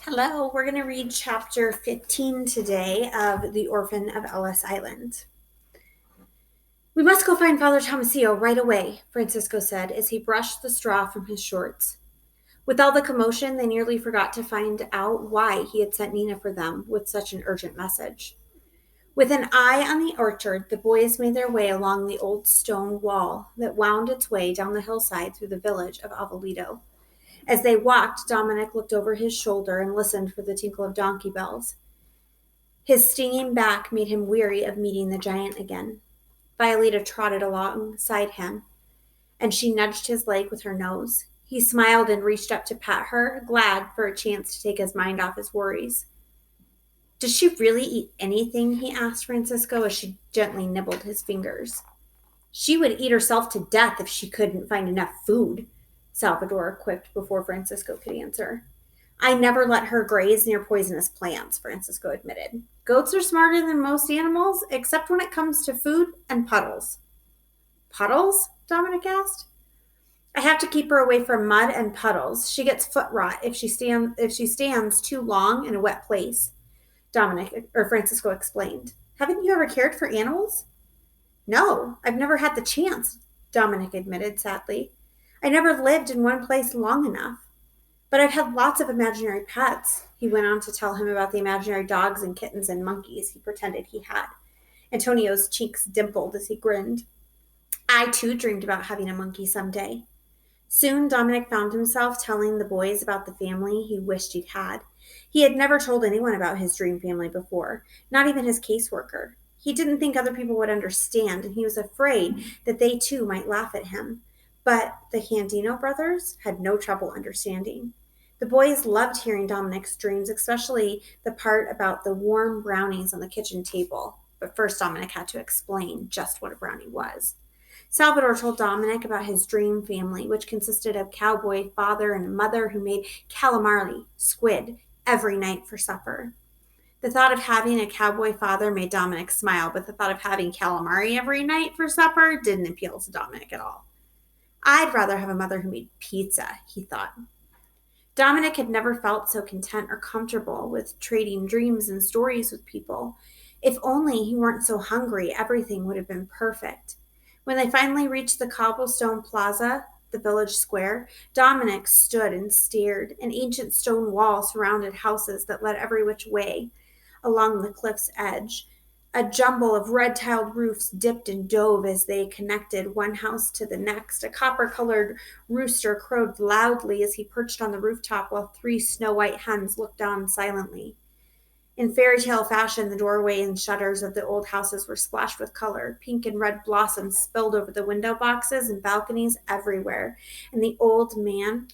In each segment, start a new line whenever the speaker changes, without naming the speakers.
Hello, we're going to read chapter 15 today of The Orphan of Ellis Island. We must go find Father Tomasio right away, Francisco said as he brushed the straw from his shorts. With all the commotion, they nearly forgot to find out why he had sent Nina for them with such an urgent message. With an eye on the orchard, the boys made their way along the old stone wall that wound its way down the hillside through the village of Avelito. As they walked, Dominic looked over his shoulder and listened for the tinkle of donkey bells. His stinging back made him weary of meeting the giant again. Violeta trotted alongside him, and she nudged his leg with her nose. He smiled and reached up to pat her, glad for a chance to take his mind off his worries. Does she really eat anything? He asked Francisco as she gently nibbled his fingers. She would eat herself to death if she couldn't find enough food, Salvador quipped before Francisco could answer. I never let her graze near poisonous plants, Francisco admitted. Goats are smarter than most animals, except when it comes to food and puddles. Puddles? Dominic asked. I have to keep her away from mud and puddles. She gets foot rot if she stands too long in a wet place, Francisco explained. Haven't you ever cared for animals? No, I've never had the chance, Dominic admitted sadly. I never lived in one place long enough. But I've had lots of imaginary pets. He went on to tell him about the imaginary dogs and kittens and monkeys he pretended he had. Antonio's cheeks dimpled as he grinned. I too dreamed about having a monkey someday. Soon Dominic found himself telling the boys about the family he wished he'd had. He had never told anyone about his dream family before, not even his caseworker. He didn't think other people would understand, and he was afraid that they too might laugh at him. But the Candino brothers had no trouble understanding. The boys loved hearing Dominic's dreams, especially the part about the warm brownies on the kitchen table. But first, Dominic had to explain just what a brownie was. Salvador told Dominic about his dream family, which consisted of a cowboy father and a mother who made calamari, squid, every night for supper. The thought of having a cowboy father made Dominic smile, but the thought of having calamari every night for supper didn't appeal to Dominic at all. I'd rather have a mother who made pizza, he thought. Dominic had never felt so content or comfortable with trading dreams and stories with people. If only he weren't so hungry, everything would have been perfect. When they finally reached the cobblestone plaza, the village square, Dominic stood and stared. An ancient stone wall surrounded houses that led every which way along the cliff's edge. A jumble of red-tiled roofs dipped and dove as they connected one house to the next. A copper-colored rooster crowed loudly as he perched on the rooftop while three snow-white hens looked on silently. In fairy tale fashion, the doorway and shutters of the old houses were splashed with color. Pink and red blossoms spilled over the window boxes and balconies everywhere. And the old man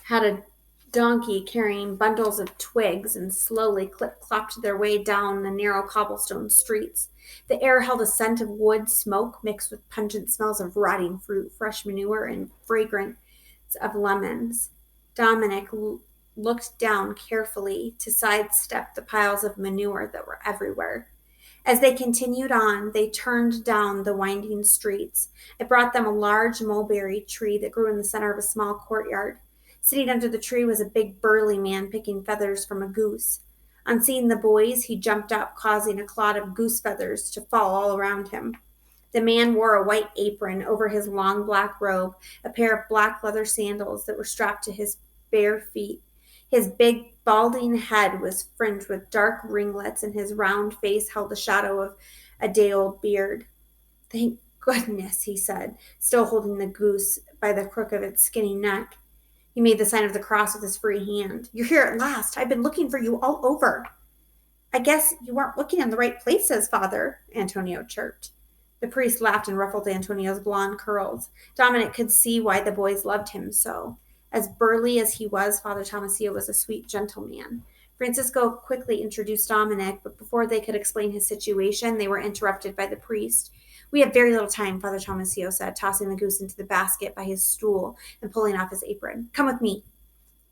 had a donkey carrying bundles of twigs and slowly clip-clopped their way down the narrow cobblestone streets. The air held a scent of wood smoke mixed with pungent smells of rotting fruit, fresh manure, and fragrance of lemons. Dominic looked down carefully to sidestep the piles of manure that were everywhere. As they continued on, they turned down the winding streets. It brought them a large mulberry tree that grew in the center of a small courtyard. Sitting under the tree was a big burly man picking feathers from a goose. On seeing the boys, he jumped up, causing a cloud of goose feathers to fall all around him. The man wore a white apron over his long black robe, a pair of black leather sandals that were strapped to his bare feet. His big, balding head was fringed with dark ringlets, and his round face held the shadow of a day-old beard. Thank goodness, he said, still holding the goose by the crook of its skinny neck. He made the sign of the cross with his free hand. You're here at last. I've been looking for you all over. I guess you weren't looking in the right places, Father, Antonio chirped. The priest laughed and ruffled Antonio's blonde curls. Dominic could see why the boys loved him so. As burly as he was, Father Tomasio was a sweet, gentle man. Francisco quickly introduced Dominic, but before they could explain his situation, they were interrupted by the priest. We have very little time, Father Tomasio said, tossing the goose into the basket by his stool and pulling off his apron. Come with me.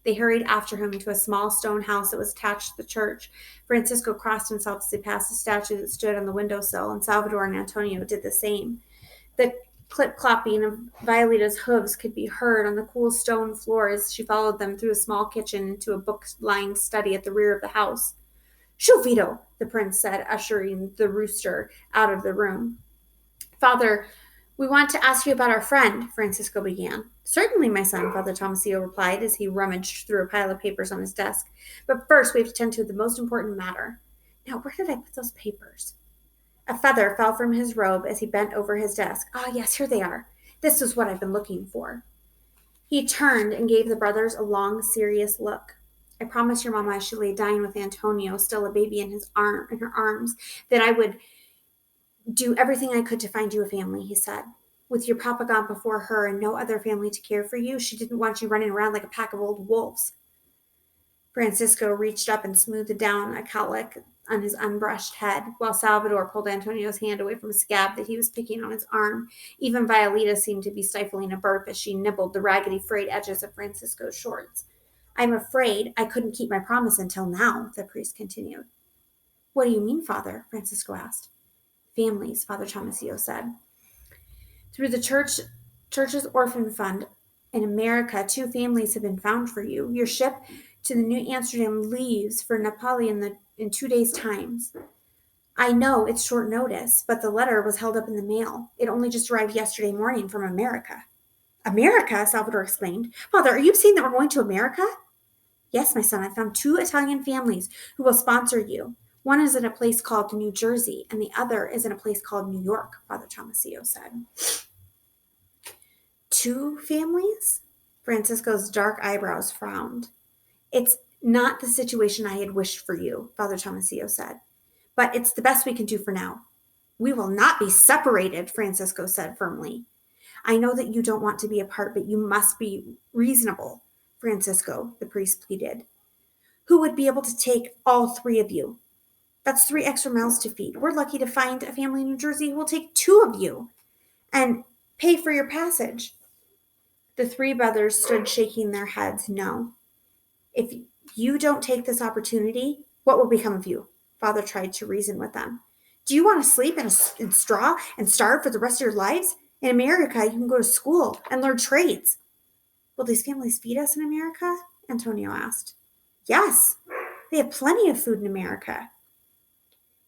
They hurried after him to a small stone house that was attached to the church. Francisco crossed himself as he passed a statue that stood on the windowsill, and Salvador and Antonio did the same. The clip-clopping of Violeta's hooves could be heard on the cool stone floor as she followed them through a small kitchen into a book-lined study at the rear of the house. "Shoo, Vito," the prince said, ushering the rooster out of the room. "Father, we want to ask you about our friend," Francisco began. "Certainly, my son," Father Tomasio replied as he rummaged through a pile of papers on his desk. "But first, we have to tend to the most important matter. Now, where did I put those papers?" A feather fell from his robe as he bent over his desk. "Ah, yes, here they are. This is what I've been looking for." He turned and gave the brothers a long, serious look. "I promised your mama as she lay dying with Antonio, still a baby in her arms, that I would do everything I could to find you a family," he said. "With your papa gone before her and no other family to care for you, she didn't want you running around like a pack of old wolves." Francisco reached up and smoothed down a cowlick on his unbrushed head, while Salvador pulled Antonio's hand away from a scab that he was picking on his arm. Even Violeta seemed to be stifling a burp as she nibbled the raggedy frayed edges of Francisco's shorts. "I'm afraid I couldn't keep my promise until now," the priest continued. "What do you mean, Father?" Francisco asked. "Families," Father Tomasio said. "Through the church's orphan fund in America, 2 families have been found for you. Your ship to the New Amsterdam leaves for Napoli in 2 days' time. I know it's short notice, but the letter was held up in the mail. It only just arrived yesterday morning from America." "America?" Salvador exclaimed. "Father, are you saying that we're going to America?" "Yes, my son. I found 2 Italian families who will sponsor you. One is in a place called New Jersey, and the other is in a place called New York," Father Tomasio said. "2 families?" Francisco's dark eyebrows frowned. "It's not the situation I had wished for you," Father Tomasio said, "but it's the best we can do for now." "We will not be separated," Francisco said firmly. "I know that you don't want to be apart, but you must be reasonable, Francisco," the priest pleaded. "Who would be able to take all 3 of you? That's 3 extra mouths to feed. We're lucky to find a family in New Jersey who will take 2 of you and pay for your passage." The 3 brothers stood shaking their heads. "No. If you don't take this opportunity, what will become of you?" Father tried to reason with them. "Do you want to sleep in straw and starve for the rest of your lives? In America, you can go to school and learn trades." "Will these families feed us in America?" Antonio asked. "Yes. They have plenty of food in America."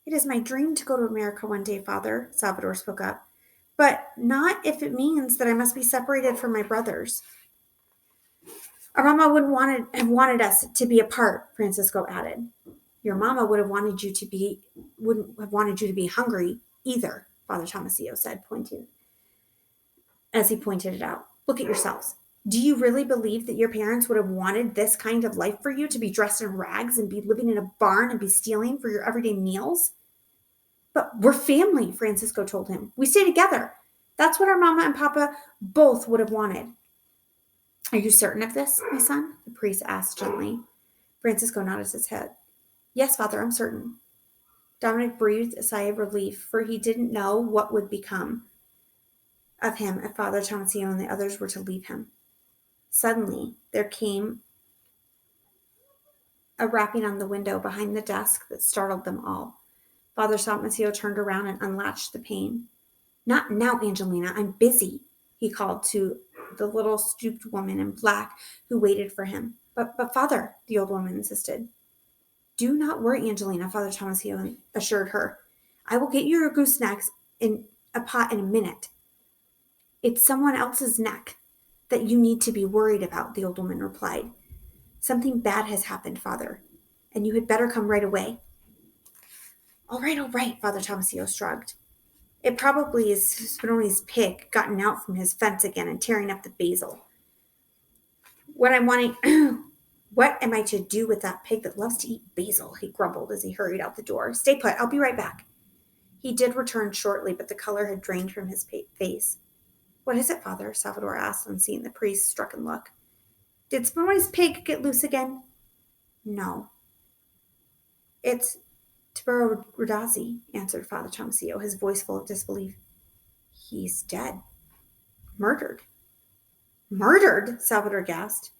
"It is my dream to go to America one day, Father," Salvador spoke up. "But not if it means that I must be separated from my brothers." "Our mama wouldn't have wanted us to be apart," Francisco added. "Your mama wouldn't have wanted you to be hungry either," Father Tomasio said, pointing as he pointed it out. "Look at yourselves. Do you really believe that your parents would have wanted this kind of life for you, to be dressed in rags and be living in a barn and be stealing for your everyday meals?" "But we're family," Francisco told him. "We stay together. That's what our mama and papa both would have wanted." "Are you certain of this, my son?" the priest asked gently. Francisco nodded his head. "Yes, Father, I'm certain." Dominic breathed a sigh of relief, for he didn't know what would become of him if Father Tomasio and the others were to leave him. Suddenly, there came a rapping on the window behind the desk that startled them all. Father Tomasio turned around and unlatched the pane. "Not now, Angelina. I'm busy," he called to the little stooped woman in black who waited for him. But Father," the old woman insisted. "Do not worry, Angelina," Father Tomasio assured her. "I will get you your goosenecks in a pot in a minute." "It's someone else's neck that you need to be worried about," the old woman replied. "Something bad has happened, Father, and you had better come right away." All right, Father Tomasio shrugged. "It probably is Spinelli's pig gotten out from his fence again and tearing up the basil. What am I to do with that pig that loves to eat basil?" he grumbled as he hurried out the door. "Stay put. I'll be right back." He did return shortly, but the color had drained from his face. "What is it, Father?" Salvador asked on seeing the priest's stricken look. "Did Spinelli's pig get loose again?" "No. It's Tibero Rudazzi," answered Father Tomasio, his voice full of disbelief. "He's dead. Murdered." "Murdered?" Salvador gasped.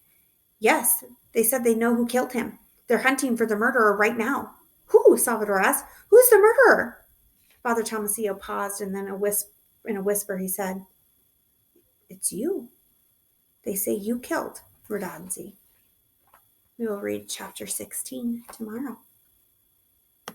"Yes, they said they know who killed him. They're hunting for the murderer right now." "Who?" Salvador asked. "Who's the murderer?" Father Tomasio paused, and then in a whisper he said, It's you. They say you killed Radonzi. We will read chapter 16 tomorrow.